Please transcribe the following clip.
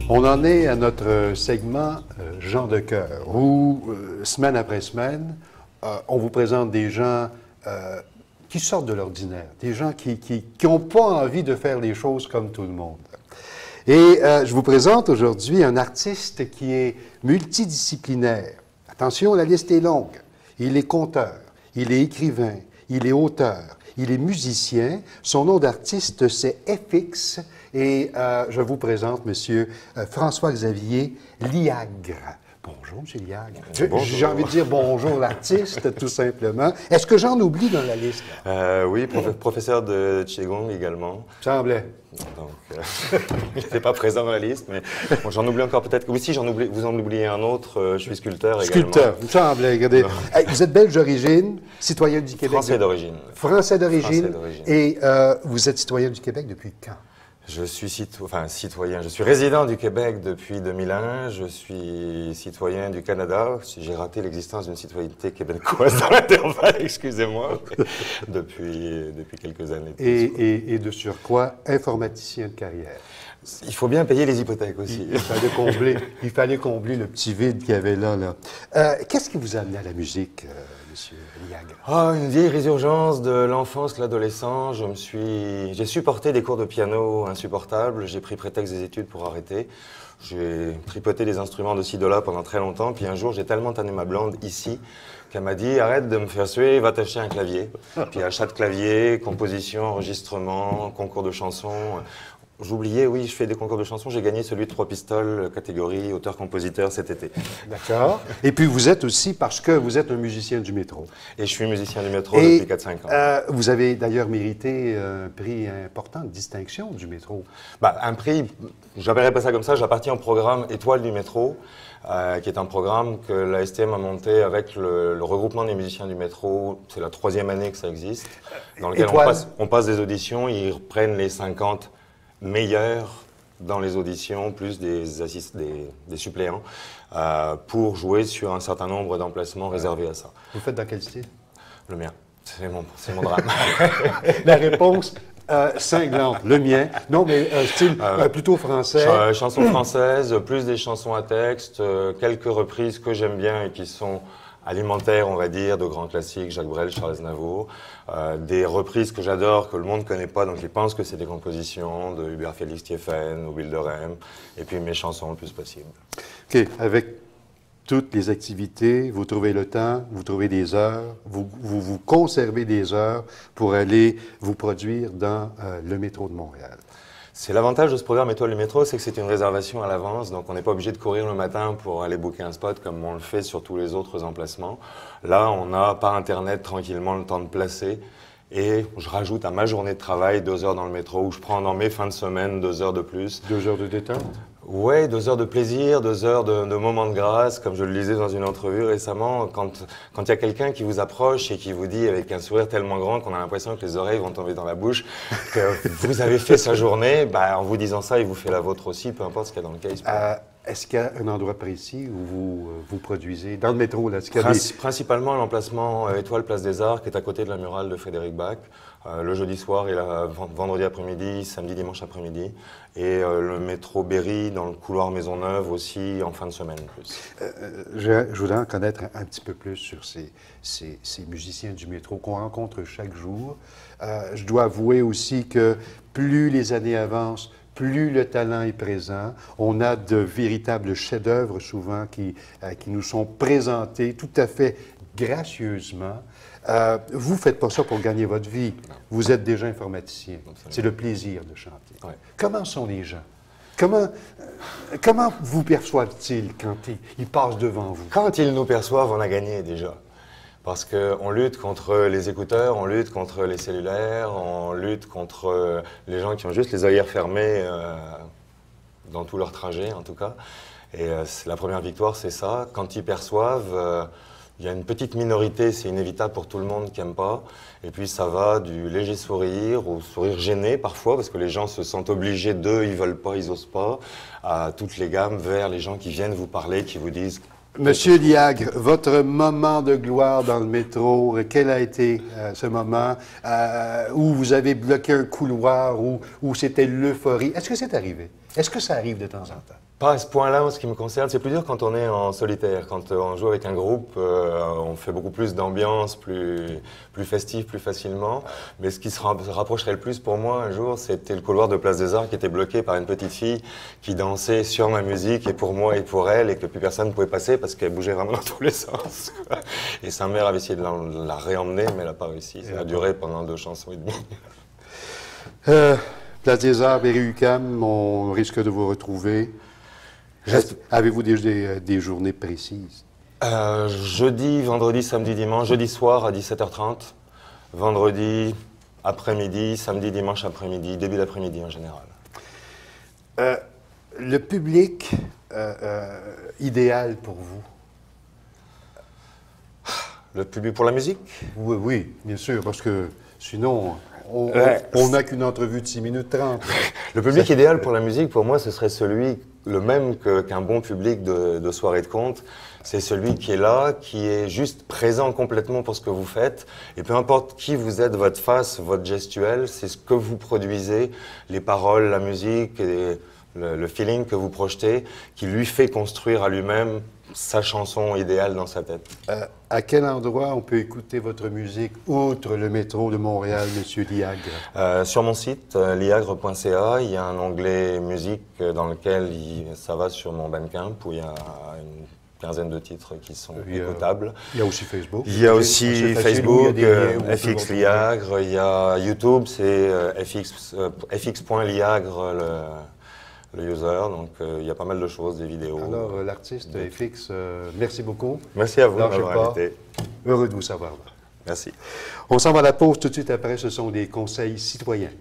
On en est à notre segment Gens de cœur, où, semaine après semaine, on vous présente des gens qui sortent de l'ordinaire, des gens qui n'ont pas envie de faire les choses comme tout le monde. Et je vous présente aujourd'hui un artiste qui est multidisciplinaire. Attention, la liste est longue. Il est conteur, il est écrivain, il est auteur, il est musicien. Son nom d'artiste, c'est FX. Et je vous présente M. François-Xavier Liagre. Bonjour, M. Liagre. J'ai envie de dire bonjour l'artiste, tout simplement. Est-ce que j'en oublie dans la liste? Oui, professeur de Qigong également. Semblait. Donc, je n'étais pas présent dans la liste, mais bon, j'en oublie encore peut-être. Oui, si, vous en oubliez un autre. Je suis sculpteur également. Sculpteur, il me semblait. Regardez. Hey, vous êtes belge d'origine, citoyen du Québec. Français d'origine. Français d'origine. Et vous êtes citoyen du Québec depuis quand? Je suis citoyen. Je suis résident du Québec depuis 2001. Je suis citoyen du Canada. J'ai raté l'existence d'une citoyenneté québécoise dans l'intervalle, excusez-moi, depuis quelques années. Et de surcroît, informaticien de carrière. Il faut bien payer les hypothèques aussi. Il fallait combler le petit vide qu'il y avait là. Qu'est-ce qui vous a amené à la musique, Monsieur Liagre? Une vieille résurgence de l'enfance, l'adolescence. J'ai supporté des cours de piano insupportables. J'ai pris prétexte des études pour arrêter. J'ai tripoté des instruments de ci, de là pendant très longtemps. Puis un jour, j'ai tellement tanné ma blonde ici qu'elle m'a dit « Arrête de me faire suer, va t'acheter un clavier. » Puis achat de clavier, composition, enregistrement, concours de chansons. J'oubliais, oui, je fais des concours de chansons. J'ai gagné celui de 3 pistoles, catégorie auteur-compositeur cet été. D'accord. Et puis vous êtes aussi, parce que vous êtes un musicien du métro. Et je suis musicien du métro depuis 4-5 ans. Vous avez d'ailleurs mérité un prix important de distinction du métro. Un prix, j'appellerais pas ça comme ça, j'appartiens au programme Étoile du métro, qui est un programme que la STM a monté avec le regroupement des musiciens du métro. C'est la 3e année que ça existe, dans lequel on passe des auditions, ils reprennent les 50 meilleurs dans les auditions, plus des suppléants, pour jouer sur un certain nombre d'emplacements réservés à ça. Vous faites dans quel style? Le mien. C'est mon drame. La réponse cinglante. Le mien. Non, mais un style plutôt français. Chansons françaises, plus des chansons à texte, quelques reprises que j'aime bien et qui sont alimentaires, on va dire, de grands classiques, Jacques Brel, Charles Aznavour, des reprises que j'adore, que le monde ne connaît pas, donc ils pensent que c'est des compositions de Hubert Félix Thiéfaine ou Wilderem, et puis mes chansons le plus possible. OK. Avec toutes les activités, vous trouvez le temps, vous trouvez des heures, vous conservez des heures pour aller vous produire dans le métro de Montréal. C'est l'avantage de ce programme Étoile du métro, c'est que c'est une réservation à l'avance, donc on n'est pas obligé de courir le matin pour aller booker un spot comme on le fait sur tous les autres emplacements. Là, on a par Internet tranquillement le temps de placer et je rajoute à ma journée de travail 2 heures dans le métro où je prends dans mes fins de semaine 2 heures de plus. 2 heures de détente? Oui, 2 heures de plaisir, 2 heures de moments de grâce, comme je le lisais dans une entrevue récemment, quand il y a quelqu'un qui vous approche et qui vous dit avec un sourire tellement grand qu'on a l'impression que les oreilles vont tomber dans la bouche, que vous avez fait sa journée, en vous disant ça, il vous fait la vôtre aussi, peu importe ce qu'il y a dans le case. Est-ce qu'il y a un endroit précis où vous produisez? Dans le métro, là? Principalement l'emplacement Étoile Place des Arts, qui est à côté de la murale de Frédéric Bach. Le jeudi soir et vendredi après-midi, samedi, dimanche après-midi. Et le métro Berry dans le couloir Maisonneuve aussi en fin de semaine. Je voudrais en connaître un petit peu plus sur ces musiciens du métro qu'on rencontre chaque jour. Je dois avouer aussi que plus les années avancent, plus le talent est présent. On a de véritables chefs-d'œuvre souvent qui nous sont présentés tout à fait gracieusement. Vous ne faites pas ça pour gagner votre vie. Non. Vous êtes déjà informaticien. C'est le plaisir de chanter. Ouais. Comment sont les gens? Comment vous perçoivent-ils quand ils passent devant vous? Quand ils nous perçoivent, on a gagné déjà. Parce qu'on lutte contre les écouteurs, on lutte contre les cellulaires, on lutte contre les gens qui ont juste les œillères fermées dans tout leur trajet, en tout cas. Et la première victoire, c'est ça. Quand ils perçoivent... il y a une petite minorité, c'est inévitable pour tout le monde qui n'aime pas. Et puis ça va du léger sourire au sourire gêné parfois, parce que les gens se sentent obligés d'eux, ils veulent pas, ils osent pas, à toutes les gammes, vers les gens qui viennent vous parler, qui vous disent... Monsieur Liagre, votre moment de gloire dans le métro, quel a été ce moment où vous avez bloqué un couloir, où c'était l'euphorie? Est-ce que c'est arrivé? Est-ce que ça arrive de temps en temps? Pas à ce point-là, en ce qui me concerne. C'est plus dur quand on est en solitaire. Quand on joue avec un groupe, on fait beaucoup plus d'ambiance, plus festif, plus facilement. Mais ce qui se rapprocherait le plus pour moi un jour, c'était le couloir de Place des Arts qui était bloqué par une petite fille qui dansait sur ma musique, et pour moi et pour elle, et que plus personne ne pouvait passer parce qu'elle bougeait vraiment dans tous les sens. Et sa mère avait essayé de la réemmener, mais elle n'a pas réussi. Ça a duré pendant 2 chansons et demie. Place des Arts, Berry-UQAM, on risque de vous retrouver. Avez-vous des journées précises? Jeudi, vendredi, samedi, dimanche. Jeudi soir à 17h30. Vendredi après-midi, samedi, dimanche après-midi, début d'après-midi en général. Le public idéal pour vous? Le public pour la musique? Oui, oui, bien sûr, parce que sinon, on n'a qu'une entrevue de 6 minutes 30. Le public idéal pour la musique, pour moi, ce serait le même qu'un bon public de soirée de conte. C'est celui qui est là, qui est juste présent complètement pour ce que vous faites. Et peu importe qui vous êtes, votre face, votre gestuelle, c'est ce que vous produisez, les paroles, la musique, et le feeling que vous projetez, qui lui fait construire à lui-même sa chanson idéale dans sa tête. À quel endroit on peut écouter votre musique, outre le métro de Montréal, Monsieur Liagre? Sur mon site, liagre.ca, il y a un onglet musique dans lequel ça va sur mon Bandcamp, où il y a une quinzaine de titres qui sont écoutables. Il y a aussi Facebook. Il y a aussi Facebook, FX Liagre, il y a YouTube, c'est fx.liagre le user, donc il y a pas mal de choses, des vidéos. Alors, l'artiste FX, merci beaucoup. Merci à vous de m'avoir invité. Heureux de vous savoir là. Merci. On s'en va à la pause tout de suite après, ce sont des conseils citoyens.